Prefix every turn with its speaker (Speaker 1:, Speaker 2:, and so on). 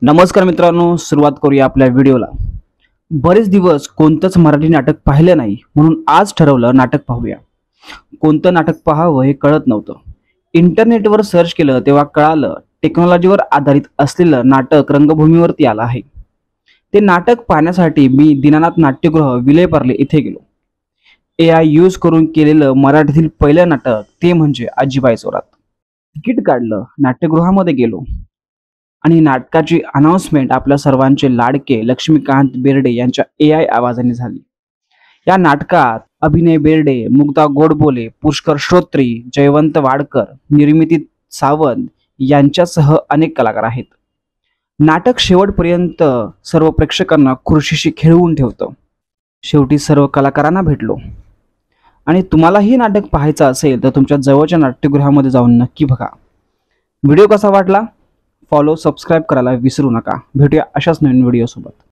Speaker 1: नमस्कार मित्रांनो, सुरुवात करूया आपल्या व्हिडिओला। बरेच दिवस कोणतंच मराठी नाटक पाहिलं नाही, म्हणून आज ठरवलं नाटक पाहूया। कोणतं नाटक पाहावं हे कळत नव्हतं। इंटरनेटवर सर्च केलं तेव्हा कळालं, टेक्नॉलॉजीवर आधारित असलेलं नाटक रंगभूमीवरती आलं आहे। ते नाटक पाहण्यासाठी मी दीनानाथ नाट्यगृह विलेपार्ले इथे गेलो। AI यूज करून केलेलं मराठीतील पहिलं नाटक ते म्हणजे आजीबाई चोरात। तिकीट काढलं, नाट्यगृहामध्ये गेलो आणि नाटकाची अनाउन्समेंट आपल्या सर्वांचे लाडके लक्ष्मीकांत बेर्डे यांच्या AI आवाजाने झाली। या नाटकात अभिनय बेर्डे, मुग्धा गोडबोले, पुष्कर श्रोत्री, जयवंत वाडकर, निर्मिती सावंत यांच्यासह अनेक कलाकार आहेत। नाटक शेवटपर्यंत सर्व प्रेक्षकांना खुर्शीशी खेळवून ठेवतं। शेवटी सर्व कलाकारांना भेटलो आणि तुम्हालाही नाटक पाहायचं असेल तर तुमच्या जवळच्या नाट्यगृहामध्ये जाऊन नक्की बघा। व्हिडिओ कसा वाटला? फॉलो सबस्क्राईब करायला विसरू नका। भेटूया अशाच नवीन व्हिडिओ सोबत।